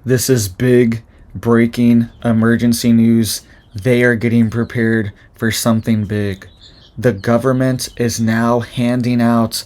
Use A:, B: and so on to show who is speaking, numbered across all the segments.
A: This is big breaking emergency news. They are getting prepared for something big. The government is now handing out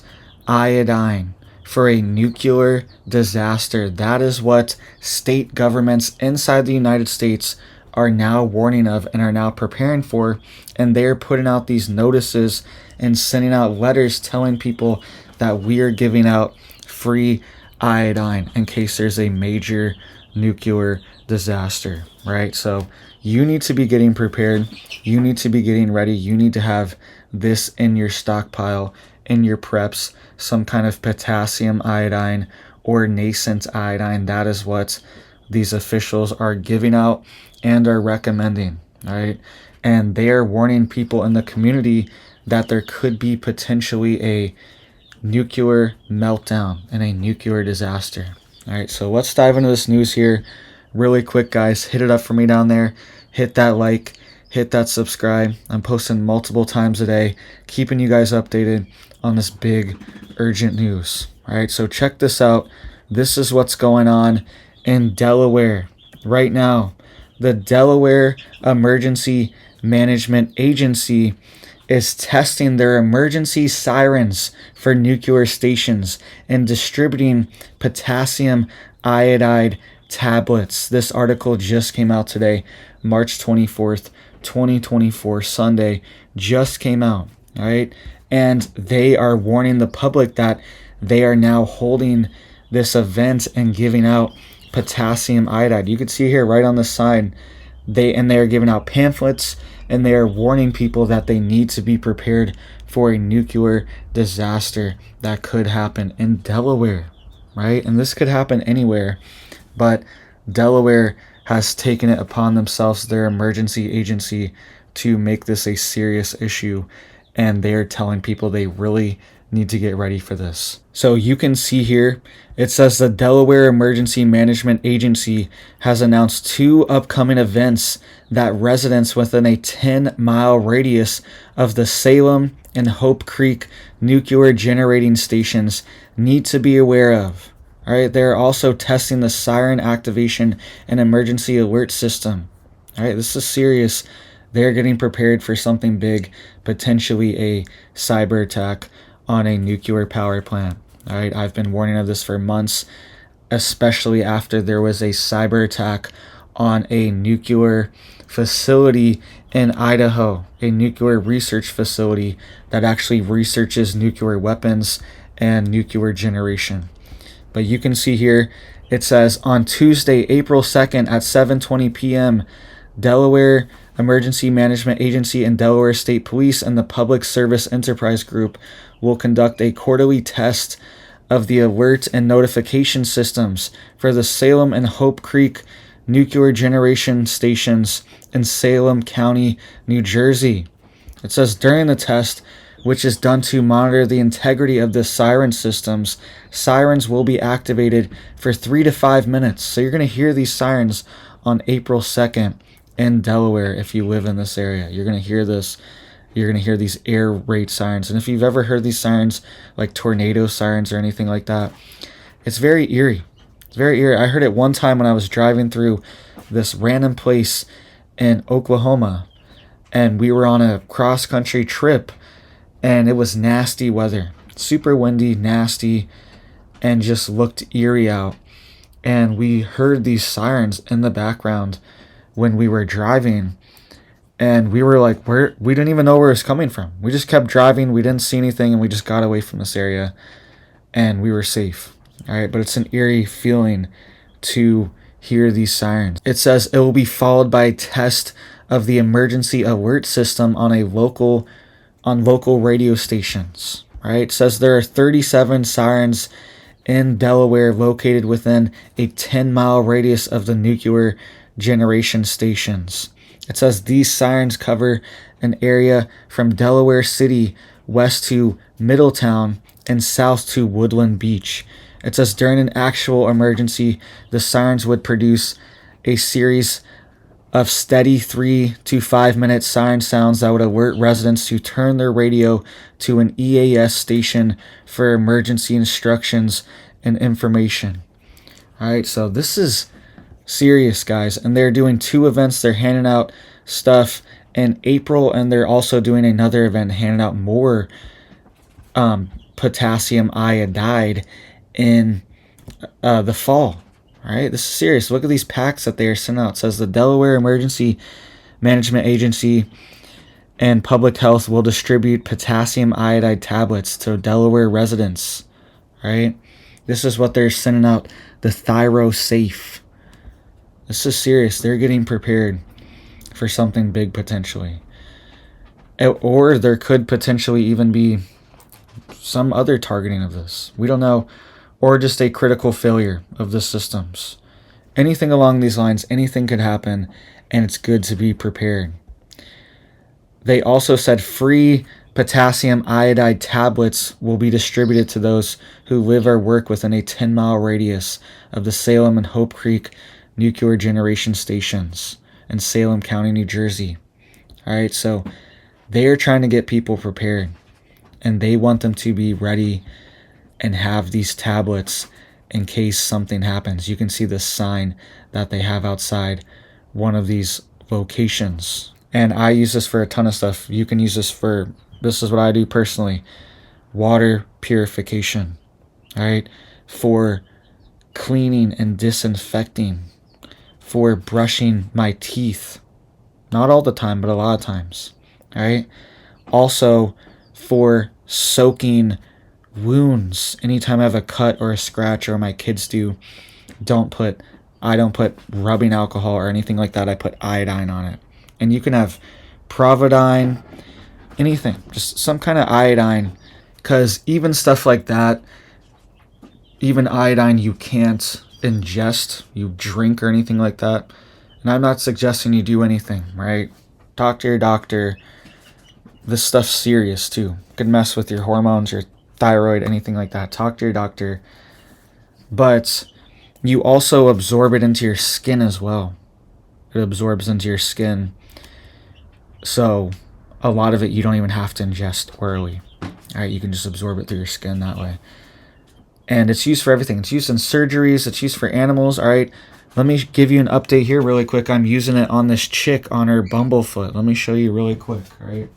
A: iodine for a nuclear disaster. That is what state governments inside the United States are now warning of and are now preparing for. And they're putting out these notices and sending out letters telling people that we are giving out free iodine in case there's a major nuclear disaster, right? So you need to be getting prepared. You need to be getting ready. You need to have this in your stockpile, in your preps, some kind of potassium iodine or nascent iodine. That is what these officials are giving out and are recommending, right? And they are warning people in the community that there could be potentially a nuclear meltdown and a nuclear disaster. All right, so let's dive into this news here really quick, guys. Hit it up for me down there. Hit that like, hit that subscribe. I'm posting multiple times a day, keeping you guys updated on this big, urgent news. All right, so check this out. This is what's going on in Delaware right now. The Delaware Emergency Management Agency is testing their emergency sirens for nuclear stations and distributing potassium iodide tablets. This article just came out today, March 24th, 2024, Sunday, just came out, all right? And they are warning the public that they are now holding this event and giving out potassium iodide. You can see here right on the side, they are giving out pamphlets, and they are warning people that they need to be prepared for a nuclear disaster that could happen in Delaware, right? And this could happen anywhere, but Delaware has taken it upon themselves, their emergency agency, to make this a serious issue, and they're telling people they really need to get ready for this. So you can see here, it says the Delaware Emergency Management Agency has announced 2 upcoming events that residents within a 10-mile radius of the Salem and Hope Creek nuclear generating stations need to be aware of. All right, they're also testing the siren activation and emergency alert system. All right, this is serious. They're getting prepared for something big, potentially a cyber attack on a nuclear power plant. All right, I've been warning of this for months, especially after there was a cyber attack on a nuclear facility in Idaho, a nuclear research facility that actually researches nuclear weapons and nuclear generation. But you can see here, it says on Tuesday, April 2nd at 7:20 p.m., Delaware Emergency Management Agency and Delaware State Police and the Public Service Enterprise Group will conduct a quarterly test of the alert and notification systems for the Salem and Hope Creek nuclear generation stations in Salem County, New Jersey. It says during the test, which is done to monitor the integrity of the siren systems, sirens will be activated for 3 to 5 minutes. So you're going to hear these sirens on April 2nd in Delaware if you live in this area. You're going to hear this. You're going to hear these air raid sirens. And if you've ever heard these sirens, like tornado sirens or anything like that, it's very eerie. It's very eerie. I heard it one time when I was driving through this random place in Oklahoma, and we were on a cross-country trip, and it was nasty weather. Super windy, nasty, and just looked eerie out. And we heard these sirens in the background when we were driving, and we were like, we didn't even know where it was coming from. We just kept driving. We didn't see anything, and we just got away from this area, and we were safe. All right, but it's an eerie feeling to hear these sirens. It says it will be followed by a test of the emergency alert system on local radio stations. Right? It says there are 37 sirens in Delaware located within a 10-mile radius of the nuclear generation stations. It says these sirens cover an area from Delaware City west to Middletown and south to Woodland Beach. It says during an actual emergency, the sirens would produce a series of steady 3 to 5 minute siren sounds that would alert residents to turn their radio to an EAS station for emergency instructions and information. All right, so this is Serious, guys. And they're doing 2 events. They're handing out stuff in April, and they're also doing another event handing out more potassium iodide in the fall. All right, this is serious. Look at these packs that they are sending out. It says the Delaware Emergency Management Agency and Public Health will distribute potassium iodide tablets to Delaware residents. All right, this is what they're sending out. The Thyro Safe. This is serious. They're getting prepared for something big potentially. Or there could potentially even be some other targeting of this. We don't know. Or just a critical failure of the systems. Anything along these lines, anything could happen, and it's good to be prepared. They also said free potassium iodide tablets will be distributed to those who live or work within a 10-mile radius of the Salem and Hope Creek nuclear generation stations in Salem County, New Jersey. All right, so they are trying to get people prepared, and they want them to be ready and have these tablets in case something happens. You can see the sign that they have outside one of these locations. And I use this for a ton of stuff. You can use this for, this is what I do personally, water purification, all right, for cleaning and disinfecting, for brushing my teeth, not all the time, but a lot of times, all right, also for soaking wounds. Anytime I have a cut or a scratch, or my kids do, I don't put rubbing alcohol or anything like that. I put iodine on it. And you can have Providine, anything, just some kind of iodine, because even stuff like that, even iodine you can't ingest, you drink or anything like that. And I'm not suggesting you do anything, right? Talk to your doctor. This stuff's serious too. It could mess with your hormones, your thyroid, anything like that. Talk to your doctor. But you also absorb it into your skin as well. It absorbs into your skin. So a lot of it you don't even have to ingest orally. All right, you can just absorb it through your skin that way. And it's used for everything. It's used in surgeries. It's used for animals. All right, let me give you an update here really quick. I'm using it on this chick on her bumblefoot. Let me show you really quick. All right.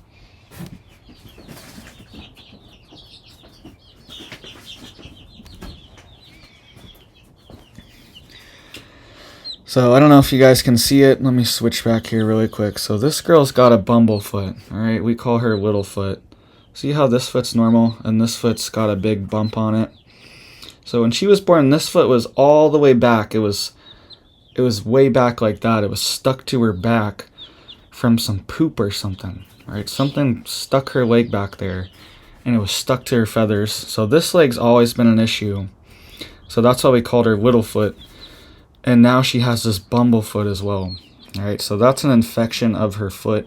A: So I don't know if you guys can see it. Let me switch back here really quick. So this girl's got a bumblefoot. All right, we call her Littlefoot. See how this foot's normal and this foot's got a big bump on it? So when she was born, this foot was all the way back. It was way back like that. It was stuck to her back from some poop or something. All right, something stuck her leg back there, and it was stuck to her feathers. So this leg's always been an issue. So that's why we called her Littlefoot. And now she has this bumblefoot as well. All right, so that's an infection of her foot.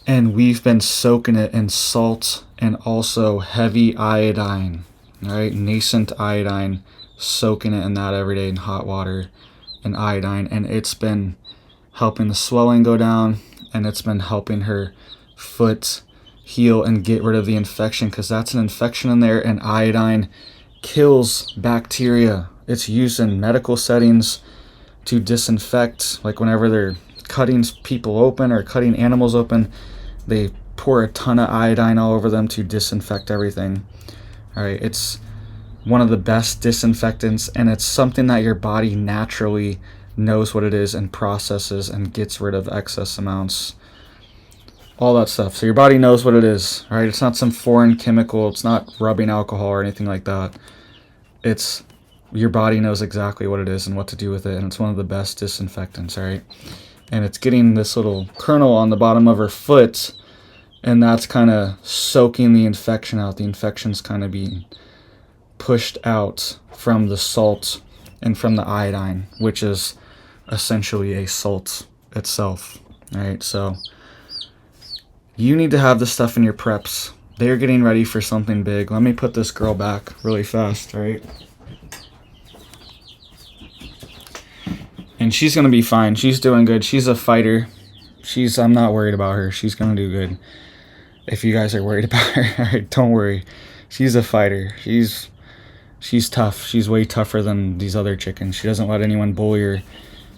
A: And we've been soaking it in salt and also heavy iodine. All right, nascent iodine, soaking it in that every day in hot water and iodine. And it's been helping the swelling go down, and it's been helping her foot heal and get rid of the infection, because that's an infection in there, and iodine kills bacteria. It's used in medical settings to disinfect, like whenever they're cutting people open or cutting animals open, they pour a ton of iodine all over them to disinfect everything. All right, it's one of the best disinfectants, and it's something that your body naturally knows what it is and processes and gets rid of excess amounts. All that stuff. So your body knows what it is, right? It's not some foreign chemical. It's not rubbing alcohol or anything like that. It's your body knows exactly what it is and what to do with it, and it's one of the best disinfectants, right? And it's getting this little kernel on the bottom of her foot, and that's kind of soaking the infection out. The infection's kind of being pushed out from the salt and from the iodine, which is essentially a salt itself, right? So you need to have this stuff in your preps. They're getting ready for something big. Let me put this girl back really fast, right? And she's going to be fine. She's doing good. She's a fighter. I'm not worried about her. She's going to do good. If you guys are worried about her, all right, don't worry. She's a fighter. She's She's tough. She's way tougher than these other chickens. She doesn't let anyone bully her.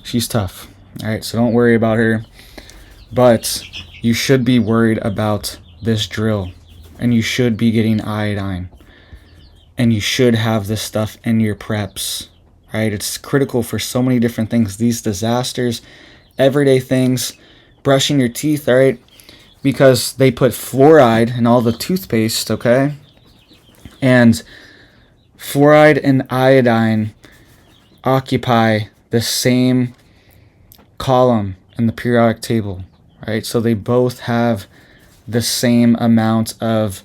A: She's tough. All right, so don't worry about her. But you should be worried about this drill, and you should be getting iodine, and you should have this stuff in your preps. Right? It's critical for so many different things. These disasters, everyday things, brushing your teeth, all right? Because they put fluoride in all the toothpaste, okay? And fluoride and iodine occupy the same column in the periodic table, right? So they both have the same amount of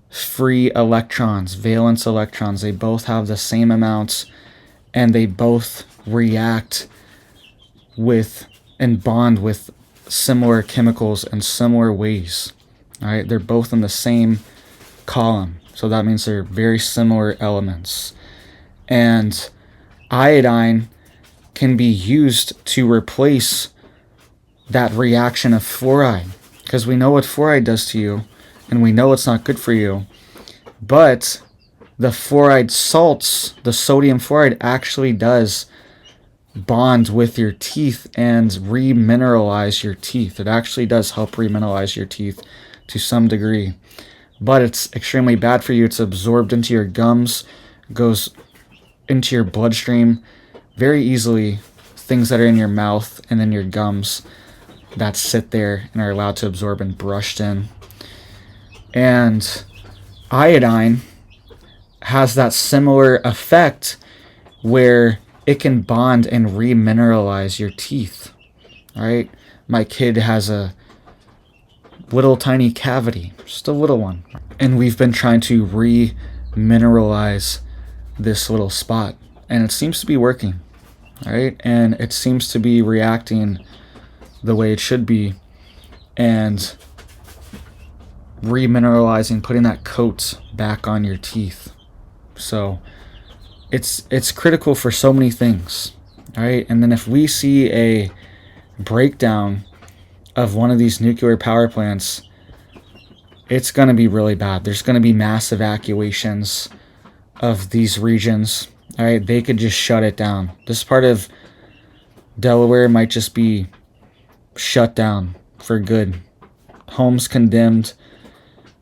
A: free electrons, valence electrons. They both have the same amounts, and they both react with and bond with similar chemicals in similar ways. All right, they're both in the same column. So that means they're very similar elements. And iodine can be used to replace that reaction of fluoride, because we know what fluoride does to you, and we know it's not good for you. But the fluoride salts, the sodium fluoride, actually does bond with your teeth and remineralize your teeth. It actually does help remineralize your teeth to some degree. But it's extremely bad for you. It's absorbed into your gums, goes into your bloodstream very easily. Things that are in your mouth and in your gums that sit there and are allowed to absorb and brushed in. And iodine has that similar effect where it can bond and remineralize your teeth. All right? My kid has a little tiny cavity, just a little one. And we've been trying to remineralize this little spot. And it seems to be working. All right? And it seems to be reacting the way it should be. And remineralizing, putting that coat back on your teeth. So it's critical for so many things. All right? And then if we see a breakdown of one of these nuclear power plants, it's going to be really bad. There's going to be mass evacuations of these regions. All right, they could just shut it down. This part of Delaware might just be shut down for good. Homes condemned.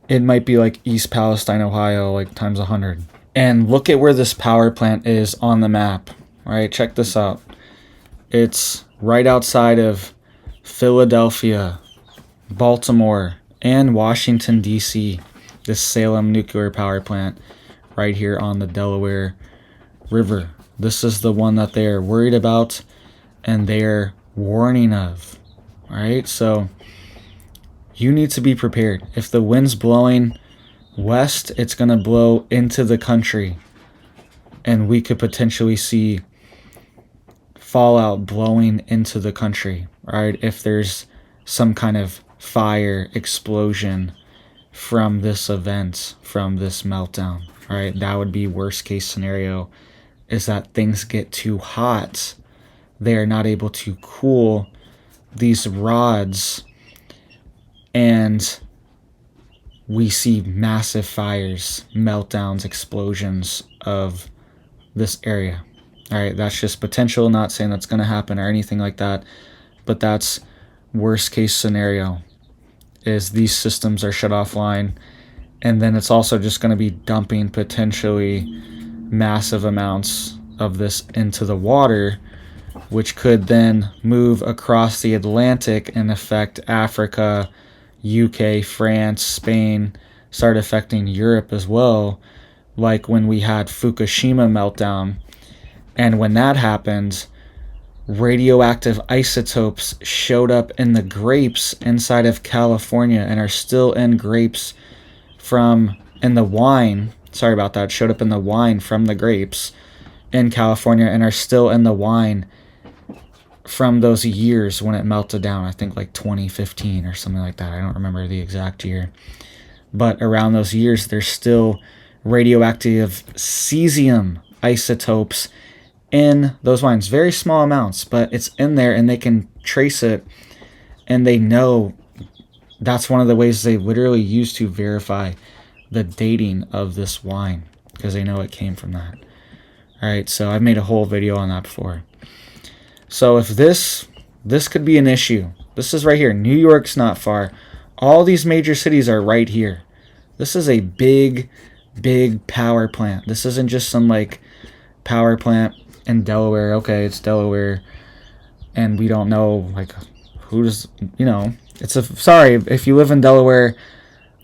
A: It might be like East Palestine, Ohio, like times 100. And look at where this power plant is on the map. All right, check this out. It's right outside of Philadelphia, Baltimore, and Washington, D.C. This Salem nuclear power plant right here on the Delaware River. This is the one that they're worried about and they're warning of. All right, so you need to be prepared. If the wind's blowing west, it's going to blow into the country, and we could potentially see fallout blowing into the country. All right, if there's some kind of fire explosion from this event, from this meltdown. All right, that would be worst case scenario, is that things get too hot. They are not able to cool these rods, and we see massive fires, meltdowns, explosions of this area. All right, that's just potential, not saying that's going to happen or anything like that, but that's worst case scenario, is these systems are shut offline, and then it's also just going to be dumping potentially massive amounts of this into the water, which could then move across the Atlantic and affect Africa, UK, France, Spain, start affecting Europe as well, like when we had Fukushima meltdown. And when that happened, radioactive isotopes showed up in the grapes inside of California and are still in grapes in the wine. Sorry about that. Showed up in the wine from the grapes in California and are still in the wine from those years when it melted down. I think like 2015 or something like that. I don't remember the exact year. But around those years, there's still radioactive cesium isotopes in those wines. Very small amounts, but it's in there and they can trace it, and they know that's one of the ways they literally use to verify the dating of this wine. because they know it came from that. Alright, so I've made a whole video on that before. So if this could be an issue. This is right here. New York's not far. All these major cities are right here. This is a big power plant. This isn't just some like power plant in Delaware. Okay, it's Delaware, and we don't know like who does, you know. Sorry if you live in Delaware.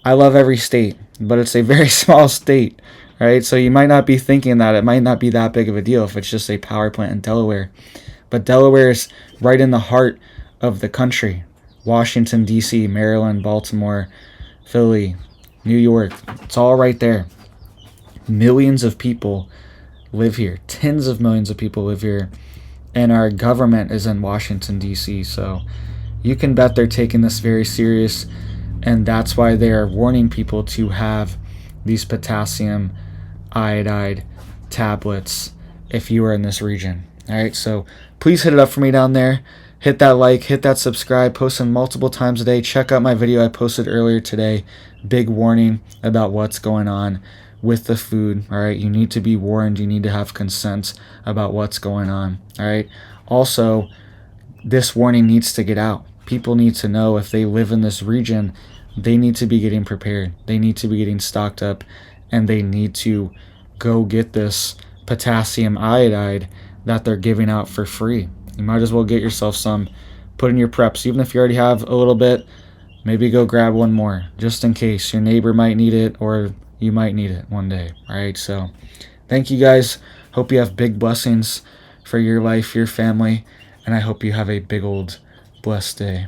A: I love every state, but it's a very small state, right? So you might not be thinking that it might not be that big of a deal if it's just a power plant in Delaware. But Delaware is right in the heart of the country. Washington, D.C., Maryland, Baltimore, Philly, New York. It's all right there. Millions of people live here. Tens of millions of people live here. And our government is in Washington, D.C. So you can bet they're taking this very serious. And that's why they are warning people to have these potassium iodide tablets if you are in this region. All right, so please hit it up for me down there. Hit that like, hit that subscribe, posting multiple times a day. Check out my video I posted earlier today. Big warning about what's going on with the food. All right, you need to be warned. You need to have consent about what's going on. All right, also, this warning needs to get out. People need to know if they live in this region, they need to be getting prepared. They need to be getting stocked up, and they need to go get this potassium iodide that they're giving out for free. You might as well get yourself some, put in your preps. Even if you already have a little bit, maybe go grab one more just in case your neighbor might need it or you might need it one day. All right, so thank you guys. Hope you have big blessings for your life, your family, and I hope you have a big old blessed day.